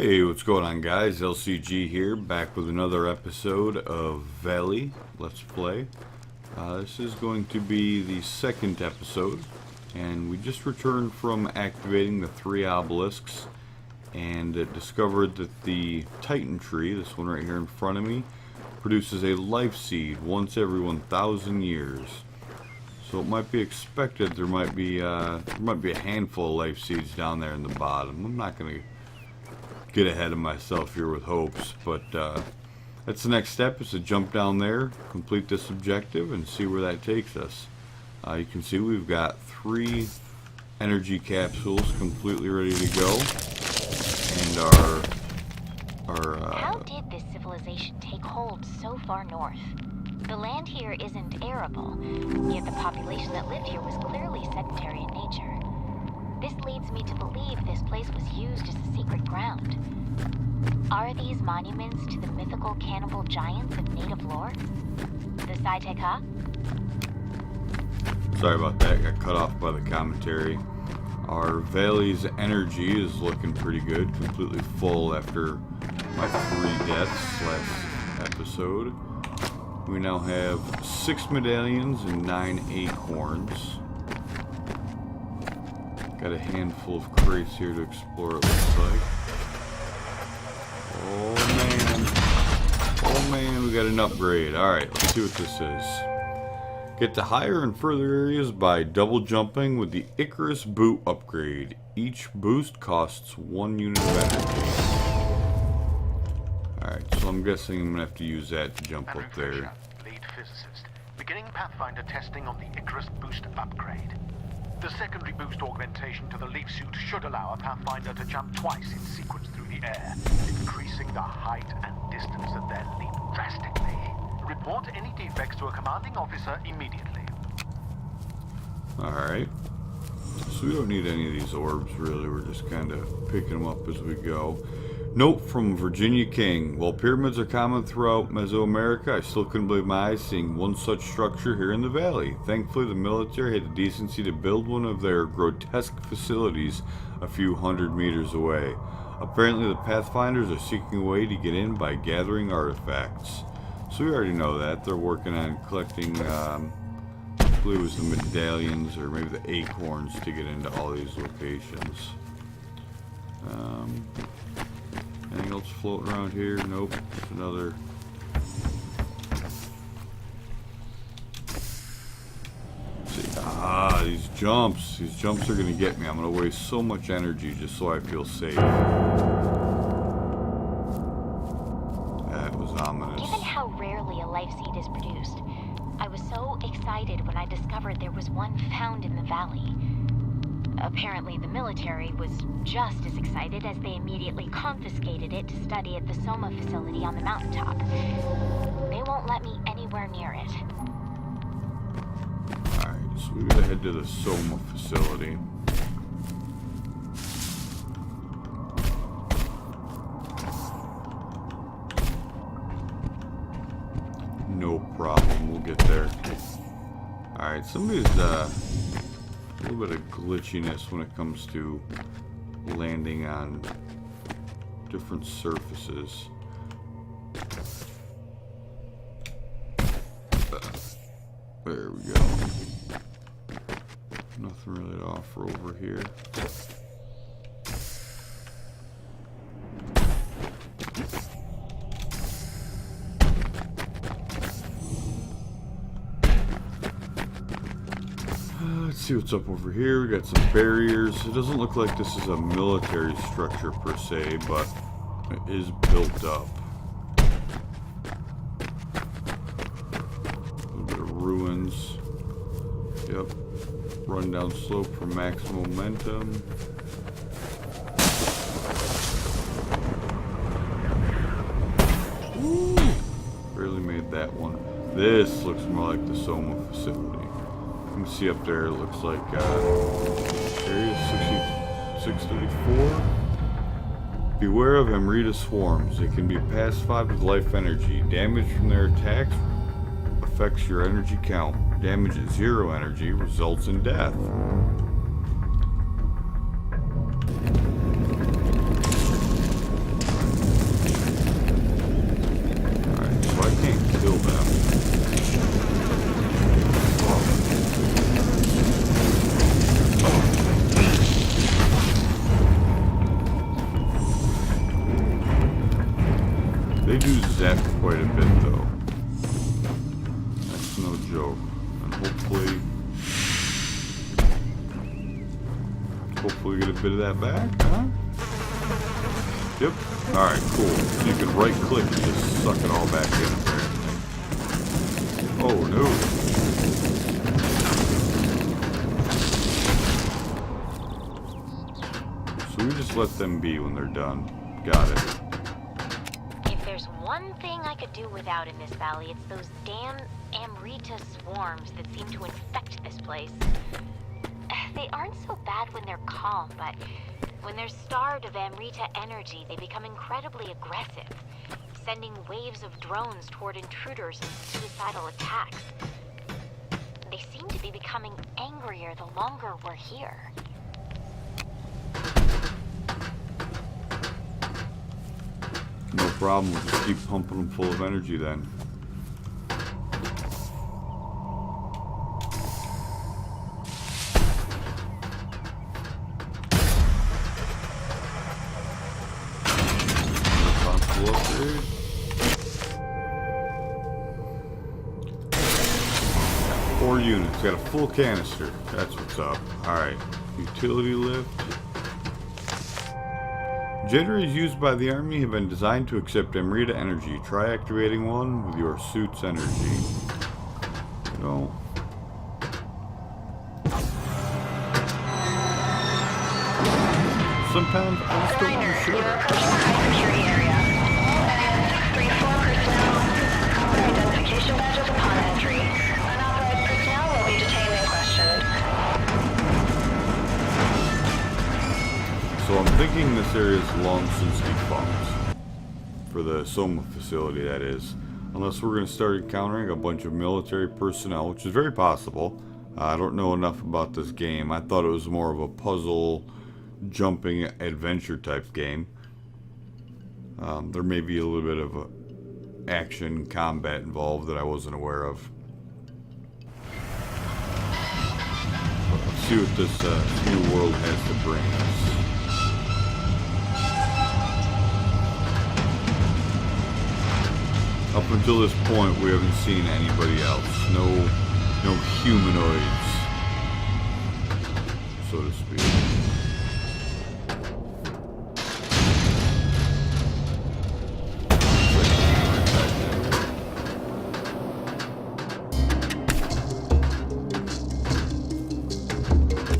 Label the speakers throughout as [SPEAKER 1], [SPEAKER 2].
[SPEAKER 1] Hey, what's going on, guys? LCG here, back with another episode of Valley Let's Play. This is going to be the second episode, and we just returned from activating the 3 obelisks, and it discovered that the Titan tree, this one right here in front of me, produces a life seed once every 1,000 years. So it might be expected there might be a handful of life seeds down there in the bottom. I'm not going to get ahead of myself here with hopes, but that's the next step, is to jump down there, complete this objective, and see where that takes us. You can see we've got 3 energy capsules completely ready to go, and
[SPEAKER 2] How did this civilization take hold so far north? The land here isn't arable, yet the population that lived here was clearly sedentary in nature. This leads me to believe this place was used as a secret ground. Are these monuments to the mythical cannibal giants of native lore? The Saiteka?
[SPEAKER 1] Sorry about that, got cut off by the commentary. Our Valley's energy is looking pretty good, completely full after my 3 deaths last episode. We now have 6 medallions and 9 acorns. Got a handful of crates here to explore, it looks like. Oh man, we got an upgrade. Alright, let's see what this is. Get to higher and further areas by double jumping with the Icarus boot upgrade. Each boost costs 1 unit of energy. Alright, so I'm guessing I'm gonna have to use that to jump up there.
[SPEAKER 3] Lead physicist, beginning Pathfinder testing on the Icarus boost upgrade. The secondary boost augmentation to the leaf suit should allow a Pathfinder to jump twice in sequence through the air, increasing the height and distance of their leap drastically. Report any defects to a commanding officer immediately.
[SPEAKER 1] Alright. So we don't need any of these orbs, really. We're just kind of picking them up as we go. Note from Virginia King. While pyramids are common throughout Mesoamerica, I still couldn't believe my eyes seeing one such structure here in the valley. Thankfully, the military had the decency to build one of their grotesque facilities a few hundred meters away. Apparently, the Pathfinders are seeking a way to get in by gathering artifacts. So we already know that. They're working on collecting, I believe it was the medallions or maybe the acorns to get into all these locations. Anything else floating around here? Nope. There's another. See, these jumps. These jumps are gonna get me. I'm gonna waste so much energy just so I feel safe. That was ominous.
[SPEAKER 2] Given how rarely a life seed is produced, I was so excited when I discovered there was one found in the valley. Apparently, the military was just as excited as they immediately confiscated it to study at the Soma facility on the mountaintop. They won't let me anywhere near it.
[SPEAKER 1] Alright, so we gotta head to the Soma facility. No problem, we'll get there. Alright, somebody's a little bit of glitchiness when it comes to landing on different surfaces. There we go. Nothing really to offer over here. Let's see what's up over here. We got some barriers. It doesn't look like this is a military structure per se, but it is built up. A little bit of ruins. Yep. Run down slope for maximum momentum. Woo! Barely made that one. This looks more like the Soma facility. You can see up there, it looks like area 634. Beware of Amrita swarms. They can be pacified with life energy. Damage from their attacks affects your energy count. Damage at 0 energy results in death. them. They do zap quite a bit though. That's no joke. And hopefully get a bit of that back, huh? Yep. Alright, cool. So you can right click and just suck it all back in apparently. Oh no. So we just let them be when they're done. Got it.
[SPEAKER 2] If there's one thing I could do without in this valley, it's those damn Amrita swarms that seem to infect this place. They aren't so bad when they're calm, but when they're starved of Amrita energy, they become incredibly aggressive, sending waves of drones toward intruders and suicidal attacks. They seem to be becoming angrier the longer we're here.
[SPEAKER 1] No problem, we'll just keep pumping them full of energy then. Four units, got a full canister. That's what's up. Alright, utility lift. Generators used by the Army have been designed to accept Amrita energy. Try activating one with your suit's energy. No. Sometimes I just don't want to shoot.
[SPEAKER 4] You're approaching the high security area. All NS 634 personnel. Color identification badges upon entry. Unauthorized personnel will be detained and questioned.
[SPEAKER 1] So I'm thinking this area is long since defunct. For the Soma facility, that is. Unless we're going to start encountering a bunch of military personnel, which is very possible. I don't know enough about this game. I thought it was more of a puzzle, jumping adventure type game. There may be a little bit of action combat involved that I wasn't aware of. But let's see what this new world has to bring us. Up until this point, we haven't seen anybody else. No humanoids, so to speak.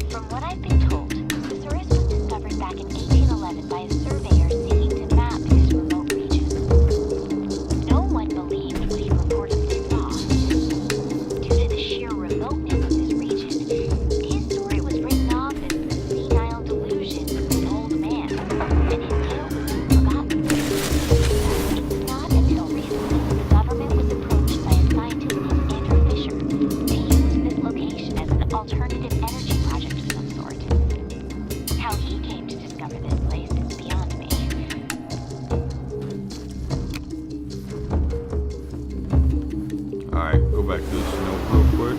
[SPEAKER 2] From what I've been told, Thesaurus was discovered back in 1811 by a surveyor seeking to map this remote region. No one believed what he reportedly saw. Due to the sheer remoteness of this region, his story was written off as the senile delusions of an old man, and his tale was soon forgotten. It was not until recently that the government was approached by a scientist named Andrew Fisher to use this location as an alternative energy project of some sort. How he came to discover this place is beyond me.
[SPEAKER 1] Alright, go back to this note real quick.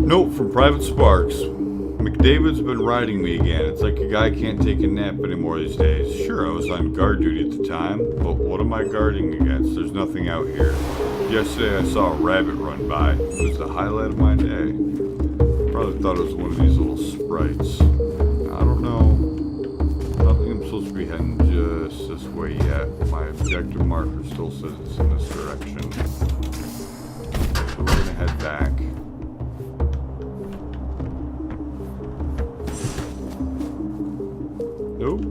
[SPEAKER 1] Note from Private Sparks. McDavid's been riding me again. It's like a guy can't take a nap anymore these days. Sure, I was on guard duty at the time, but what am I guarding against? There's nothing out here. Yesterday I saw a rabbit run by. It was the highlight of my day. Probably thought it was one of these little sprites. I don't know. I don't think I'm supposed to be heading just this way yet. My objective marker still says it's in this direction. So we're gonna head back. Nope.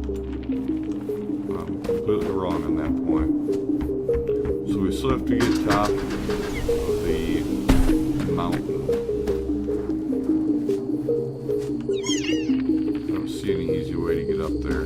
[SPEAKER 1] I'm completely wrong on that point. So we still have to get top of the mountain. I don't see any easy way to get up there.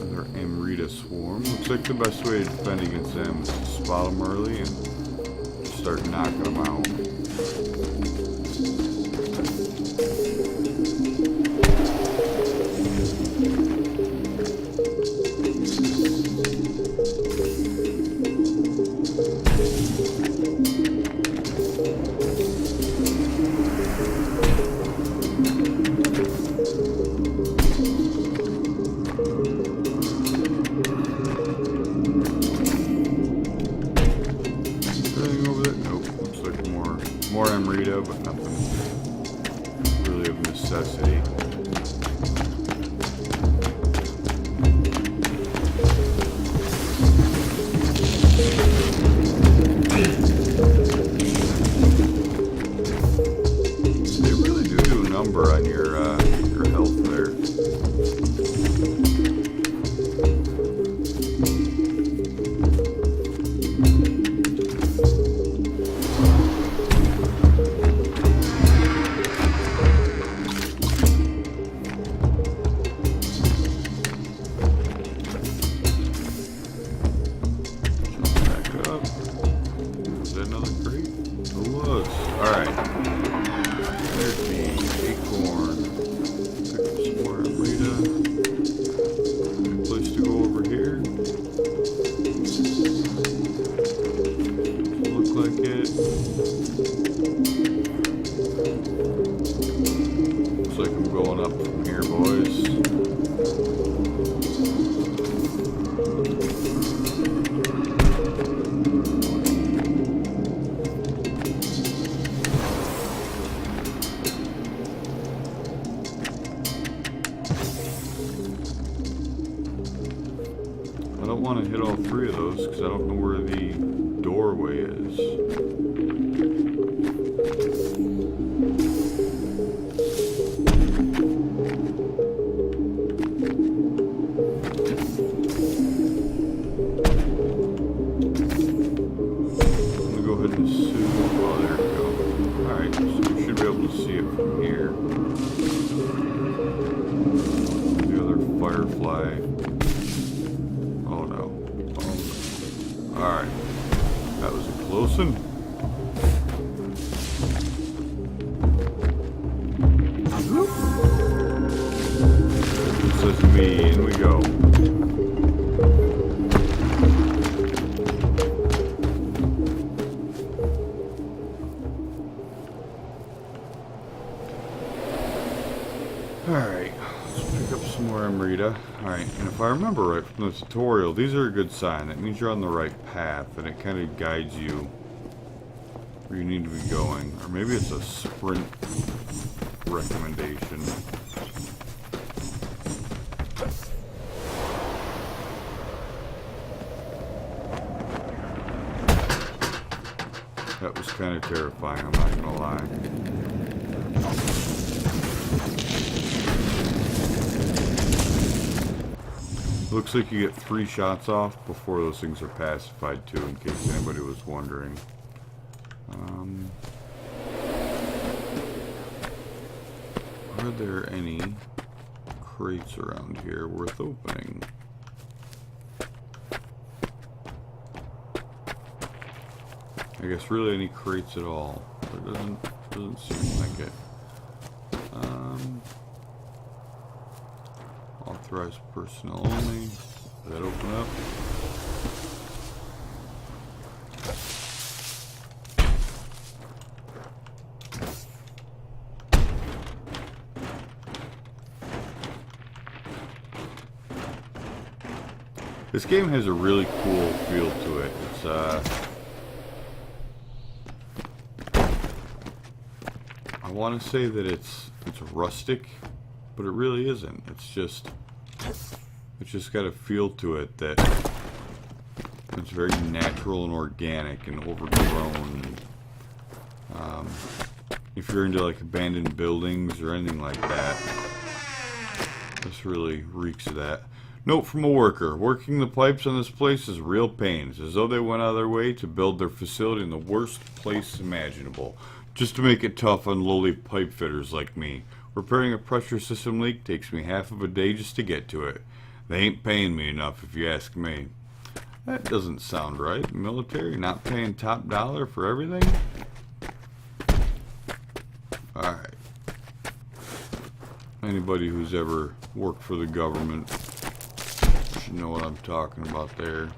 [SPEAKER 1] Another Amrita swarm. Looks Looks like the best way to defend against them is to spot them early and start knocking them out. But nothing really of necessity. They really do a number on your health there. I don't want to hit all three of those because I don't know where the doorway is. I'm going to go ahead and assume. Oh, there we go. Alright, so we should be able to see it from here. The other firefly. Alright, that was a close one. This is me, in we go. Alright, let's pick up some more Amrita. Alright, and if I remember right from the tutorial, these are a good sign. That means you're on the right path, and it kind of guides you where you need to be going. Or maybe it's a sprint recommendation. That was kind of terrifying, I'm not gonna lie. Looks like you get 3 shots off before those things are pacified too, in case anybody was wondering. Are there any crates around here worth opening? I guess really any crates at all. There doesn't seem like it. Authorized personnel only. Does that open up? This game has a really cool feel to it. It's I want to say that it's rustic, but it really isn't. It's just got a feel to it that it's very natural and organic and overgrown. If you're into like abandoned buildings or anything like that, this really reeks of that. Note from a worker: working the pipes on this place is real pain. It's as though they went out of their way to build their facility in the worst place imaginable, just to make it tough on lowly pipe fitters like me. Repairing a pressure system leak takes me half of a day just to get to it. They ain't paying me enough, if you ask me. That doesn't sound right. Military not paying top dollar for everything? Alright. Anybody who's ever worked for the government should know what I'm talking about there.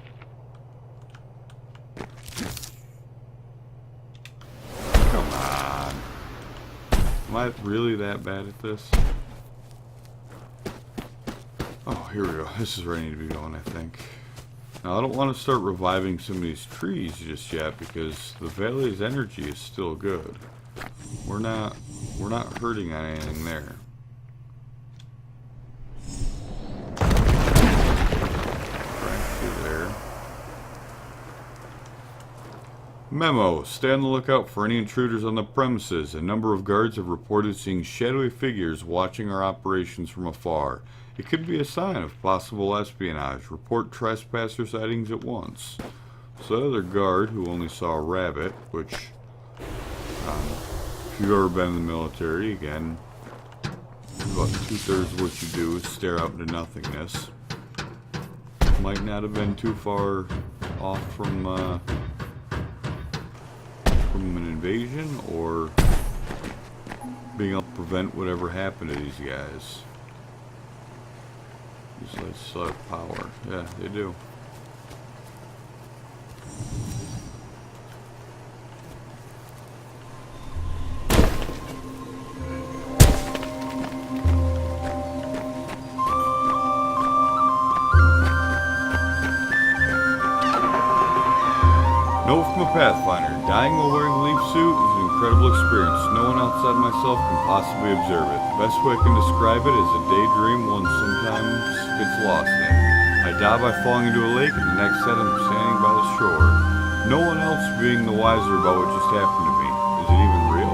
[SPEAKER 1] Come on. Am I really that bad at this? Oh, here we go. This is where I need to be going, I think. Now, I don't want to start reviving some of these trees just yet because the valley's energy is still good. We're not hurting on anything there. Right through there. Memo. Stay on the lookout for any intruders on the premises. A number of guards have reported seeing shadowy figures watching our operations from afar. It could be a sign of possible espionage. Report trespasser sightings at once. So the other guard who only saw a rabbit, which, if you've ever been in the military, again, about 2/3 of what you do is stare out into nothingness. Might not have been too far off from an invasion or being able to prevent whatever happened to these guys. These lights still have power. Yeah, they do. Note from a Pathfinder. Dying while wearing a leaf suit is an incredible experience. No one outside myself can possibly observe it. The best way I can describe it is a daydream one sometimes gets lost in. I die by falling into a lake, and the next set I'm standing by the shore. No one else being the wiser about what just happened to me. Is it even real?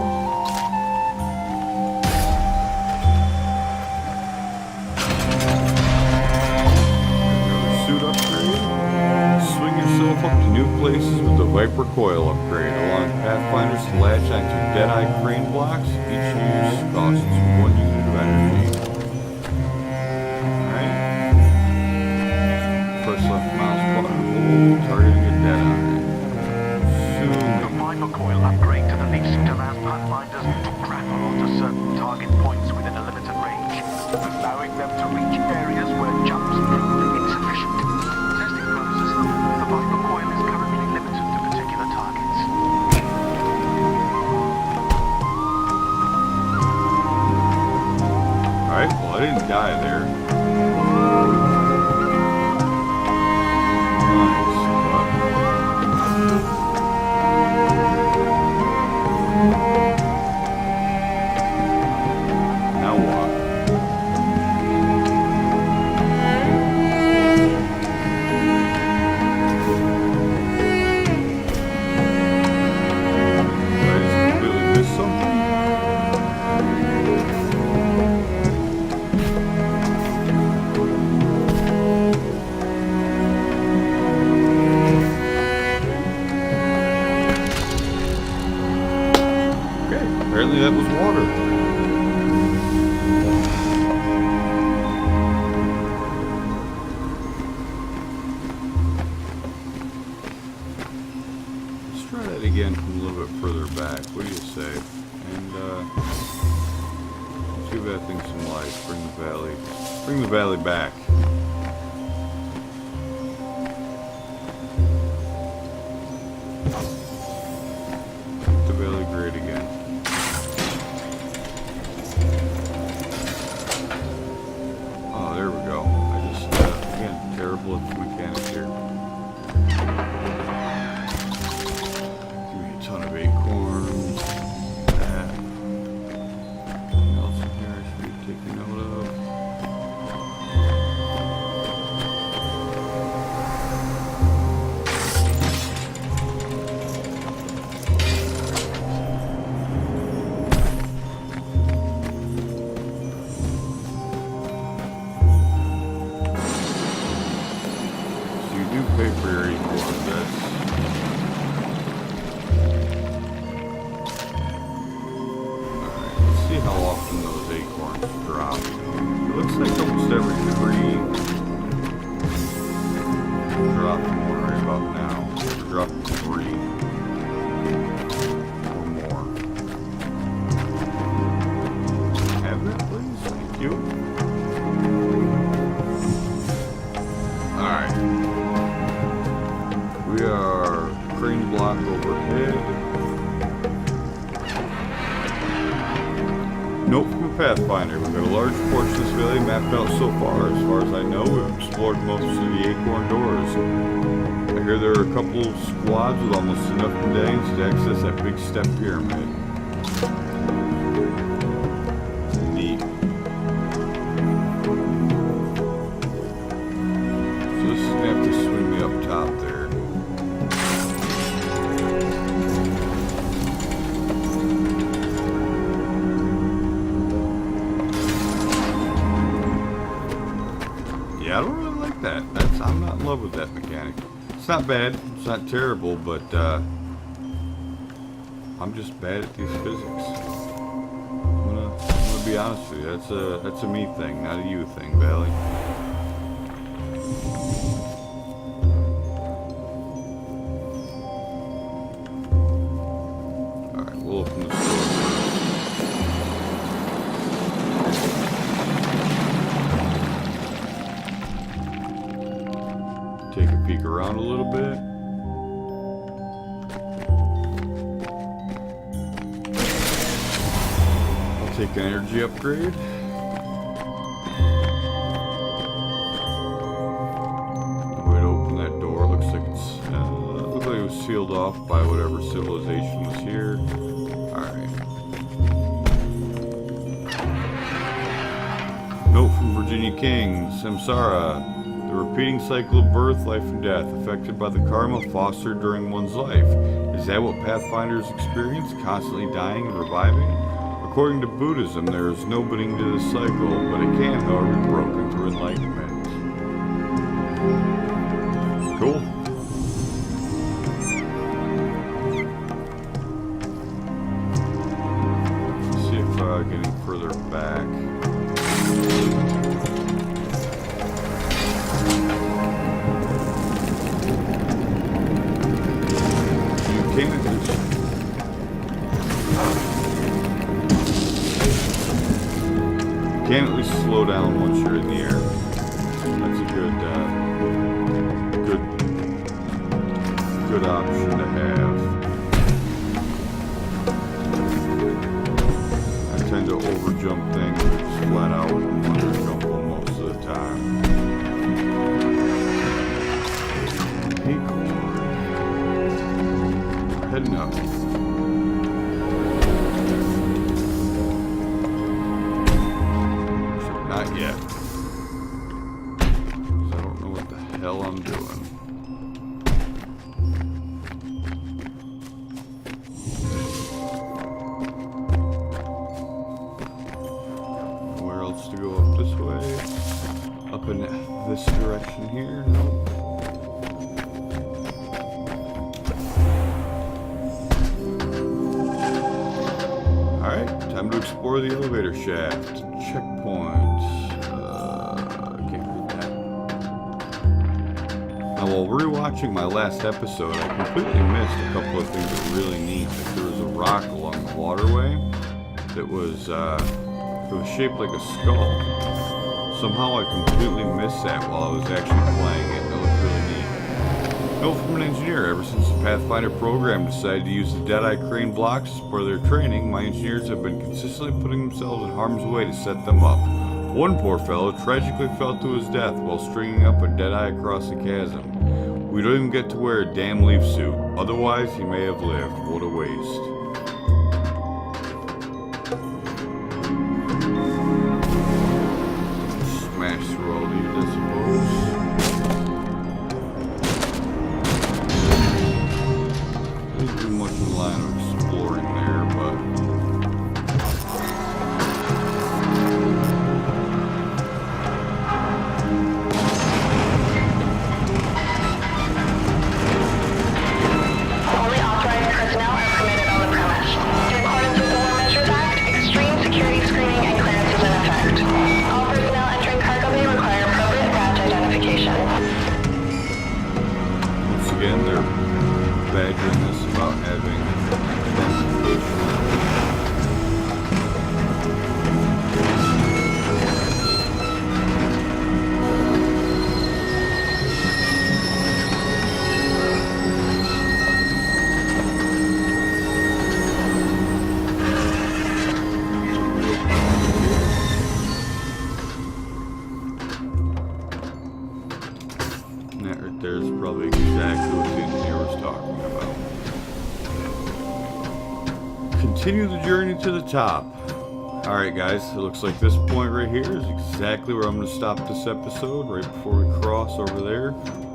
[SPEAKER 1] Another suit upgrade. Swing yourself up to new places with the Viper coil upgrade. Allowing Pathfinders to latch onto dead-eye crane blocks. Each use costs 1 unit of energy. Alright. Press left mouse button, hold, targeting a dead-eye.
[SPEAKER 3] The Viper coil upgrade to the leaf suit allows Pathfinders to grapple onto certain target points within a limited range, allowing them to reach areas where jumps prove insufficient. Testing purposes, the Viper coil is currently limited to particular targets.
[SPEAKER 1] Alright, well I didn't die there. Now what? Did I just completely miss something? Apparently that was water. Let's try that again from a little bit further back. What do you say? And let's give that thing some life. Bring the valley back. The valley great again. Oh, there we go. I just, again, terrible at the mechanics here. Give me a ton of acorns. That. Anything else in here I should be taking note of? Pay for your equal on this. Alright, let's see how often those acorns drop. It looks like almost every tree drops more drop 3 or more. Have that, please. Thank you. Alright. We are crane block overhead. Note from a Pathfinder. We've got a large portion of this valley mapped out so far. As far as I know, we've explored most of the acorn doors. I hear there are a couple of squads with almost enough medallions to access that big step pyramid. Neat. So this is going to have to swing me up top there. Yeah, I don't really like that. I'm not in love with that mechanic. It's not bad. It's not terrible, but I'm just bad at these physics. I'm gonna be honest with you. That's a me thing, not a you thing, Valley. All right, we'll open this door. Take a peek around a little bit. I'll take an energy upgrade. Way to open that door. Looks like looks like it was sealed off by whatever civilization was here. Alright. Note from Virginia King, Samsara. The repeating cycle of birth, life, and death, affected by the karma fostered during one's life. Is that what Pathfinders experience, constantly dying and reviving? According to Buddhism, there is no beginning to this cycle, but it can, however, be broken through enlightenment. Cool. Let's see if getting further back. Can at least slow down once you're in the air. That's a good option to have. I tend to overjump things just flat out and underjump them most of the time. Acorn. Heading up. Not yet. Because I don't know what the hell I'm doing. Where else to go up this way? Up in this direction here? Nope. Alright, time to explore the elevator shaft. Checkpoint. Can't read that. Now, while rewatching my last episode, I completely missed a couple of things that were really neat. Like there was a rock along the waterway that was shaped like a skull. Somehow I completely missed that while I was actually playing it. It looked really neat. Note from an engineer: ever since the Pathfinder program decided to use the Deadeye crane blocks as part of their training, my engineers have been consistently putting themselves in harm's way to set them up. One poor fellow tragically fell to his death while stringing up a Deadeye across the chasm. We don't even get to wear a damn leaf suit. Otherwise, he may have lived. What a waste. Smash through all these, I suppose. Didn't do much in the line of exploring there, but
[SPEAKER 4] Only authorized personnel are permitted on the premise. In accordance with the War Measures Act, extreme security screening and clearance is in effect. All personnel entering cargo bay require appropriate badge identification.
[SPEAKER 1] once again, they're this about having that right there is probably exactly what the engineer was talking about. Continue the journey to the top. Alright guys, it looks like this point right here is exactly where I'm going to stop this episode, right before we cross over there.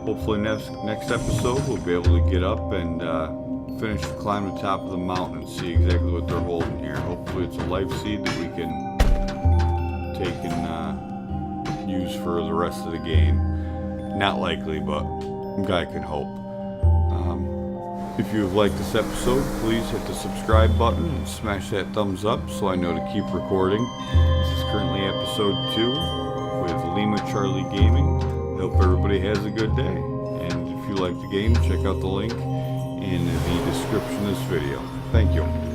[SPEAKER 1] Hopefully next episode we'll be able to get up and finish the climb to the top of the mountain and see exactly what they're holding here. Hopefully it's a life seed that we can take and use for the rest of the game. Not likely, but a guy can hope. If you have liked this episode, please hit the subscribe button and smash that thumbs up so I know to keep recording. This is currently episode 2 with Lima Charlie Gaming. I hope everybody has a good day. And if you like the game, check out the link in the description of this video. Thank you.